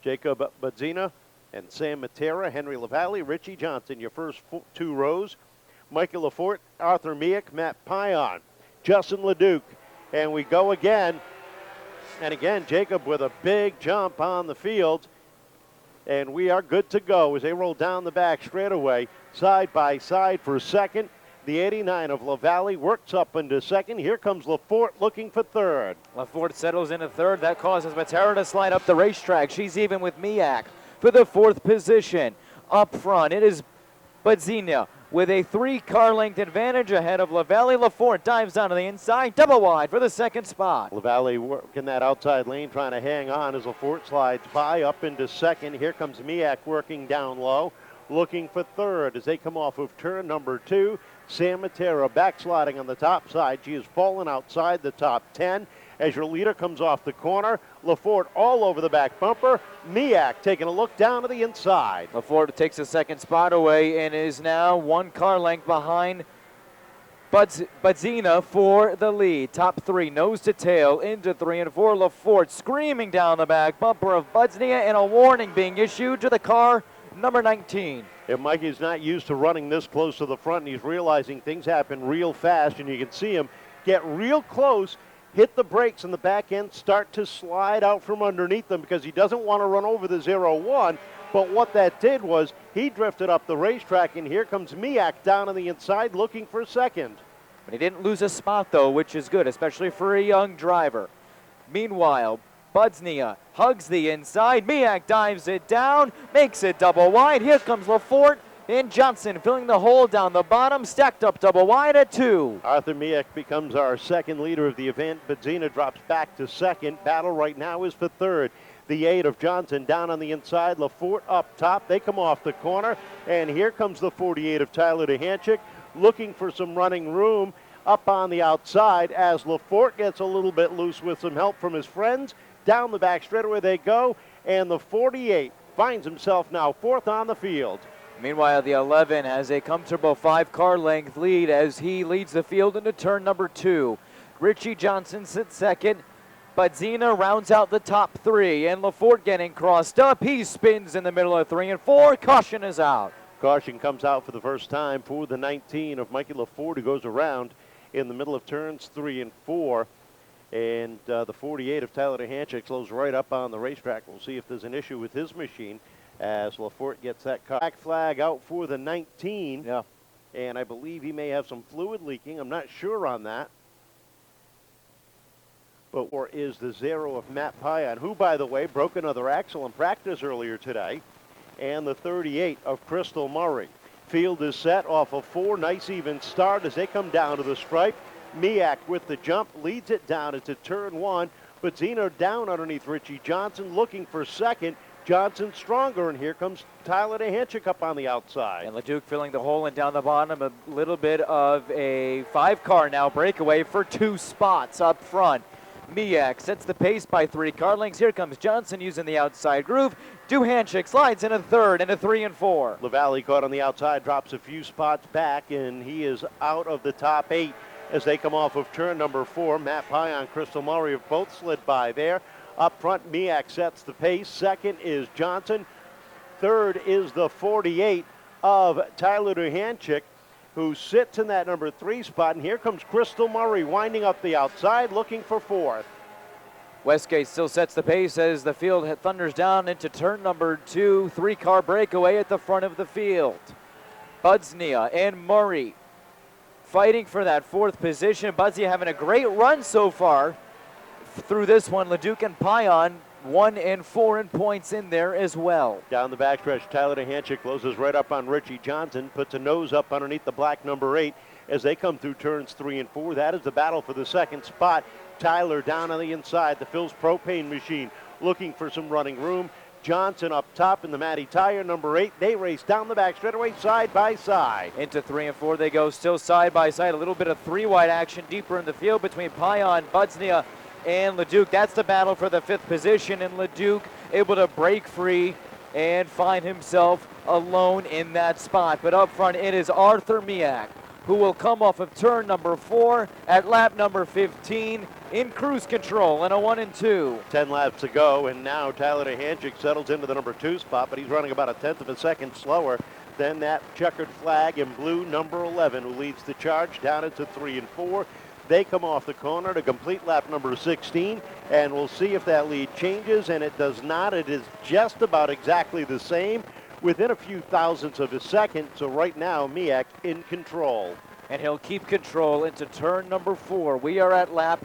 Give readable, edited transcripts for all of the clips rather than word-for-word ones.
Jacob Budzyna and Sam Mattera, Henry Lavallee, Richie Johnson, your first 2 rows. Michael Lafort, Arthur Meack, Matt Pion, Justin Leduc. And we go again. And again, Jacob with a big jump on the field. And we are good to go as they roll down the back straightaway, side by side for second. The 89 of Lavallee works up into second. Here comes Lafort looking for third. Lafort settles into third. That causes Mattera to slide up the racetrack. She's even with Meack for the 4th position. Up front, it is Budzyna with a 3-car length advantage ahead of Lavallee. Lafort dives down to the inside, double wide for the 2nd spot. Lavallee working that outside lane, trying to hang on as Lafort slides by up into second. Here comes Meack working down low, looking for third as they come off of turn number 2. Sam Mattera backsliding on the top side. She has fallen outside the top 10 as your leader comes off the corner. Lafort all over the back bumper. Meack taking a look down to the inside. Lafort takes the 2nd spot away and is now 1 car length behind Budzyna for the lead. Top 3, nose to tail, into 3 and 4. Lafort screaming down the back bumper of Budzyna, and a warning being issued to the car number 19. And Mikey's not used to running this close to the front, and he's realizing things happen real fast, and you can see him get real close, hit the brakes in the back end, start to slide out from underneath them because he doesn't want to run over the 0-1. But what that did was he drifted up the racetrack, and here comes Meack down on the inside looking for second. But he didn't lose a spot, though, which is good, especially for a young driver. Meanwhile, Budzyna hugs the inside. Meack dives it down, makes it double wide. Here comes Lafort and Johnson filling the hole down the bottom, stacked up double wide at 2. Arthur Meack becomes our second leader of the event. Budzyna drops back to second. Battle right now is for third. The 8 of Johnson down on the inside. Lafort up top. They come off the corner. And here comes the 48 of Tyler Duhancik looking for some running room up on the outside as Lafort gets a little bit loose with some help from his friends. Down the back straightaway they go, and the 48 finds himself now 4th on the field. Meanwhile, the 11 has a comfortable 5-car length lead as he leads the field into turn number 2. Richie Johnson sits 2nd. Budzyna rounds out the top 3, and Lafort getting crossed up. He spins in the middle of 3 and 4. Caution is out. Caution comes out for the first time for the 19 of Mikey Lafort, who goes around in the middle of turns 3 and 4. And the 48 of Tyler Duhancik slows right up on the racetrack. We'll see if there's an issue with his machine as Lafort gets that black flag out for the 19. Yeah. And I believe he may have some fluid leaking. I'm not sure on that. But or is the 0 of Matt Pion, who, by the way, broke another axle in practice earlier today. And the 38 of Crystal Murray. Field is set off a 4. Nice even start as they come down to the stripe. Meack with the jump leads it down into turn 1. Budzyna down underneath Richie Johnson looking for second. Johnson stronger, and here comes Tyler Duhancik up on the outside. And Leduc filling the hole and down the bottom. A little bit of a 5-car now breakaway for 2 spots up front. Meack sets the pace by 3 car lengths. Here comes Johnson using the outside groove. Duhancik slides in a 3rd into 3 and 4. Lavallee caught on the outside, drops a few spots back, and he is out of the top 8. As they come off of turn number 4. Matt Pion, Crystal Murray have both slid by there. Up front, Meack sets the pace. 2nd is Johnson. 3rd is the 48 of Tyler Duhancik, who sits in that number 3 spot. And here comes Crystal Murray winding up the outside, looking for 4th. Westgate still sets the pace as the field thunders down into turn number 2. 3-car breakaway at the front of the field. Budzyna and Murray fighting for that 4th position. Budzyna having a great run so far through this one. Leduc and Pion 1 and 4 in points in there as well. Down the backstretch, Tyler Duhancik closes right up on Richie Johnson, puts a nose up underneath the black number 8 as they come through turns 3 and 4. That is the battle for the 2nd spot. Tyler down on the inside, the Phil's propane machine looking for some running room. Johnson up top in the Matty Tire, number 8. They race down the back straightaway, side by side. Into 3 and 4 they go, still side by side. A little bit of 3-wide action deeper in the field between Pion, Budzyna, and Leduc. That's the battle for the 5th position, and Leduc able to break free and find himself alone in that spot. But up front, it is Arthur Meack who will come off of turn number 4 at lap number 15 in cruise control in a 1 and 2. 10 laps to go, and now Tyler Duhancik settles into the number 2 spot, but he's running about a tenth of a second slower than that checkered flag in blue number 11, who leads the charge down into 3 and 4. They come off the corner to complete lap number 16, and we'll see if that lead changes, and it does not. It is just about exactly the same, within a few thousandths of a second. So right now, Meack in control. And he'll keep control into turn number 4. We are at lap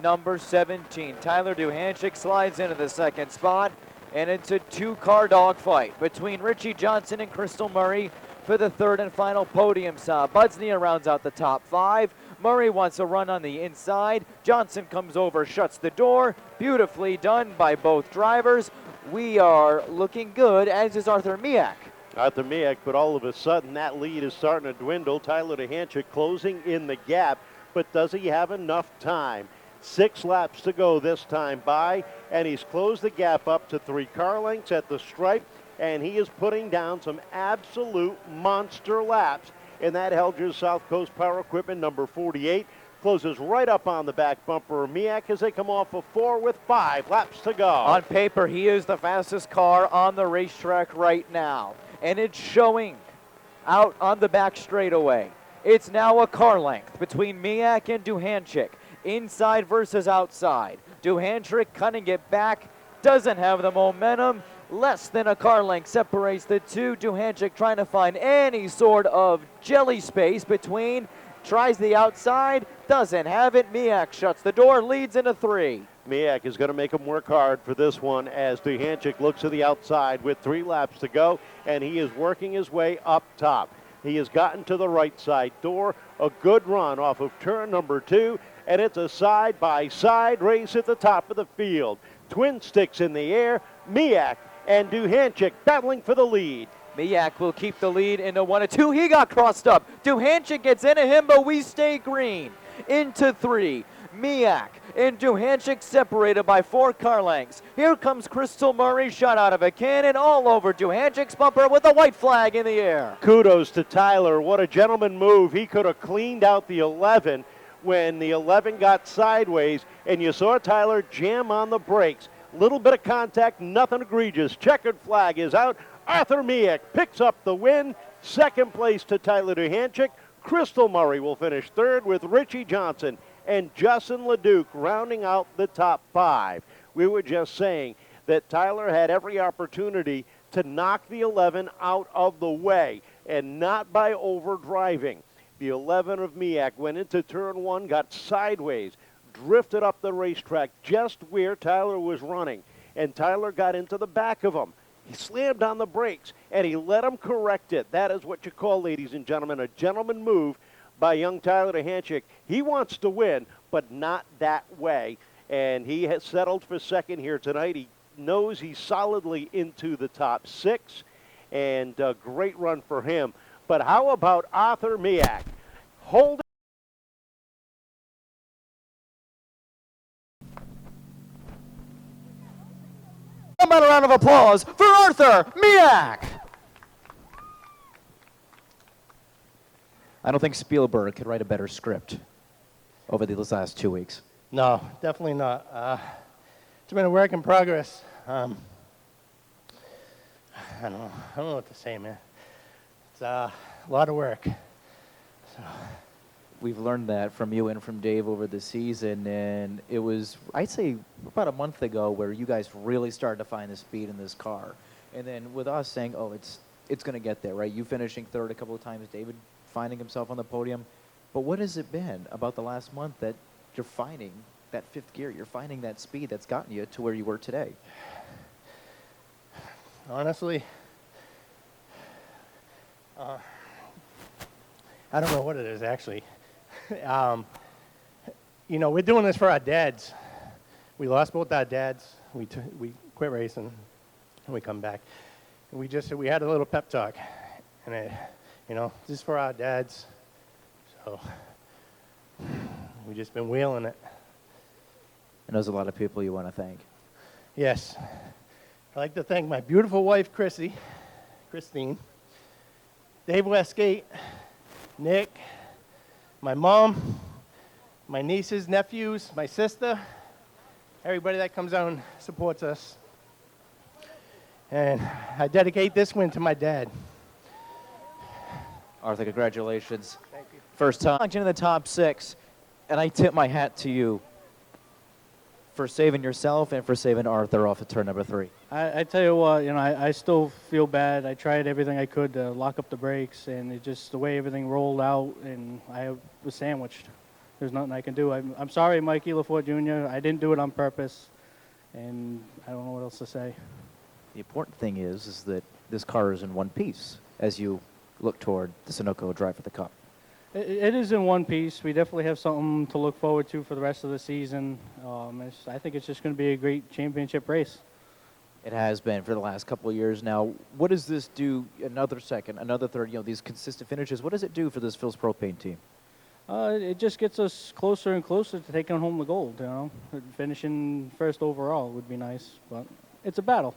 number 17. Tyler Duhancik slides into the second spot, and it's a 2-car dogfight between Richie Johnson and Crystal Murray for the 3rd and final podium spot. Budzyna rounds out the top 5. Murray wants a run on the inside. Johnson comes over, shuts the door. Beautifully done by both drivers. We are looking good, as is Arthur Meack. Arthur Meack, but all of a sudden that lead is starting to dwindle. Tyler Duhancik closing in the gap, but does he have enough time? 6 laps to go this time by, and he's closed the gap up to 3 car lengths at the stripe, and he is putting down some absolute monster laps in that Helgers South Coast Power Equipment number 48. Closes right up on the back bumper of Meack as they come off of 4 with 5 laps to go. On paper, he is the fastest car on the racetrack right now, and it's showing out on the back straightaway. It's now a car length between Meack and Duhancik, inside versus outside. Duhancik cutting it back, doesn't have the momentum. Less than a car length separates the two. Duhancik trying to find any sort of jelly space between. Tries the outside, doesn't have it. Meack shuts the door, leads into 3. Meack is going to make him work hard for this one as Duhancik looks to the outside with 3 laps to go, and he is working his way up top. He has gotten to the right side door. A good run off of turn number 2, and it's a side-by-side race at the top of the field. Twin sticks in the air. Meack and Duhancik battling for the lead. Meack will keep the lead into 1 and 2. He got crossed up. Duhancik gets into him, but we stay green. Into 3. Meack and Duhancik separated by 4 car lengths. Here comes Crystal Murray, shot out of a cannon all over Duhancik's bumper with a white flag in the air. Kudos to Tyler. What a gentleman move. He could have cleaned out the 11 when the 11 got sideways, and you saw Tyler jam on the brakes. Little bit of contact, nothing egregious. Checkered flag is out. Arthur Meack picks up the win. Second place to Tyler Duhancik. Crystal Murray will finish 3rd with Richie Johnson and Justin Leduc rounding out the top 5. We were just saying that Tyler had every opportunity to knock the 11 out of the way, and not by overdriving. The 11 of Meack went into turn 1, got sideways, drifted up the racetrack just where Tyler was running, and Tyler got into the back of him. He slammed on the brakes, and he let him correct it. That is what you call, ladies and gentlemen, a gentleman move by young Tyler Duhancik. He wants to win, but not that way, and he has settled for 2nd here tonight. He knows he's solidly into the top 6, and a great run for him. But how about Arthur Meack? Hold A round of applause for Arthur Meack. I don't think Spielberg could write a better script over these last 2 weeks. No, definitely not. It's been a work in progress. I don't know what to say, man. It's a lot of work. So. We've learned that from you and from Dave over the season, and it was, I'd say, about a month ago where you guys really started to find the speed in this car. And then with us saying, oh, it's going to get there, right? You finishing 3rd a couple of times, David finding himself on the podium. But what has it been about the last month that you're finding that 5th gear, you're finding that speed that's gotten you to where you were today? Honestly, I don't know what it is, actually. You know, we're doing this for our dads. We lost both our dads. We quit racing, and we come back. And we had a little pep talk, and you know, just for our dads. So we just been wheeling it. And there's a lot of people you want to thank. Yes, I'd like to thank my beautiful wife, Christine, Dave Westgate, Nick, my mom, my nieces, nephews, my sister, everybody that comes out and supports us. And I dedicate this win to my dad. Arthur, congratulations. Thank you. First time into the top 6, and I tip my hat to you for saving yourself and for saving Arthur off of turn number 3. I tell you what, I still feel bad. I tried everything I could to lock up the brakes, and it just the way everything rolled out, and I was sandwiched. There's nothing I can do. I'm sorry, Mikey LaForte Jr. I didn't do it on purpose, and I don't know what else to say. The important thing is that this car is in one piece as you look toward the Sunoco Drive for the Cup. It is in one piece. We definitely have something to look forward to for the rest of the season. I think it's just going to be a great championship race. It has been for the last couple of years now. What does this do, another second, another third, these consistent finishes, what does it do for this Phil's Propane team? It just gets us closer and closer to taking home the gold, Finishing first overall would be nice, but it's a battle.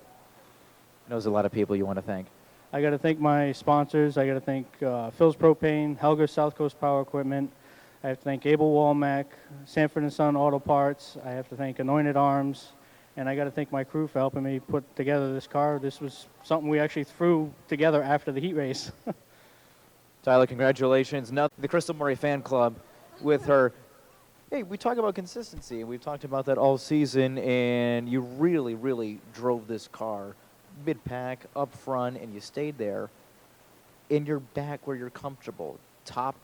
I know there's a lot of people you want to thank. I got to thank my sponsors. I got to thank Phil's Propane, Helger South Coast Power Equipment. I have to thank Abel Walmack, Sanford & Son Auto Parts. I have to thank Anointed Arms. And I got to thank my crew for helping me put together this car. This was something we actually threw together after the heat race. Tyler, congratulations. Now the Crystal Murray Fan Club with her. Hey, we talk about consistency, and we've talked about that all season, and you really, really drove this car mid-pack, up front, and you stayed there, and you're back where you're comfortable, top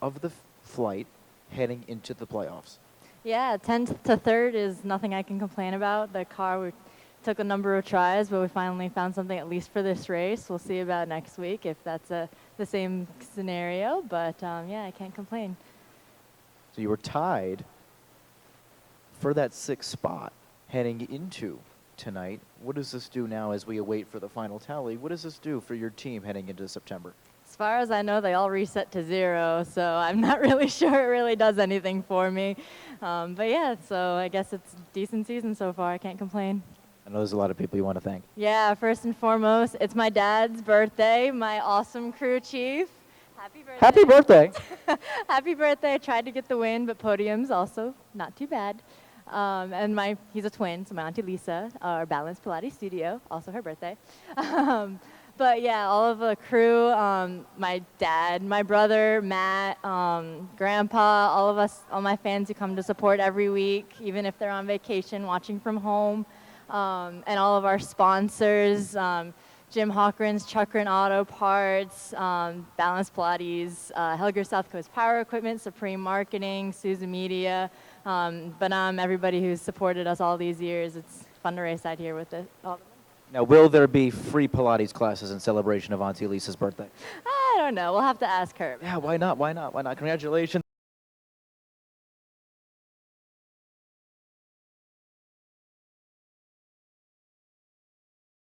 of the flight, heading into the playoffs. Yeah, 10th to 3rd is nothing I can complain about. The car, we took a number of tries, but we finally found something at least for this race. We'll see about next week if that's the same scenario, but yeah, I can't complain. So you were tied for that 6th spot heading into tonight. What does this do now as we await for the final tally? What does this do for your team heading into September? As far as I know, they all reset to 0, so I'm not really sure it really does anything for me. But yeah, so I guess it's a decent season so far. I can't complain. I know there's a lot of people you want to thank. Yeah, first and foremost, it's my dad's birthday, my awesome crew chief. Happy birthday. Happy birthday. Happy birthday. I tried to get the win, but podium's also not too bad. And he's a twin, so my auntie Lisa, our Balance Pilates studio, also her birthday. But yeah, all of the crew, my dad, my brother, Matt, Grandpa, all of us, all my fans who come to support every week, even if they're on vacation, watching from home, and all of our sponsors, Jim Hochran's Checkered Auto Parts, Balance Pilates, Helger South Coast Power Equipment, Supreme Marketing, Sousa Media, but everybody who's supported us all these years. It's fun to race out here with all of them. Now, will there be free Pilates classes in celebration of Auntie Lisa's birthday? I don't know. We'll have to ask her. Yeah, why not? Why not? Why not? Congratulations.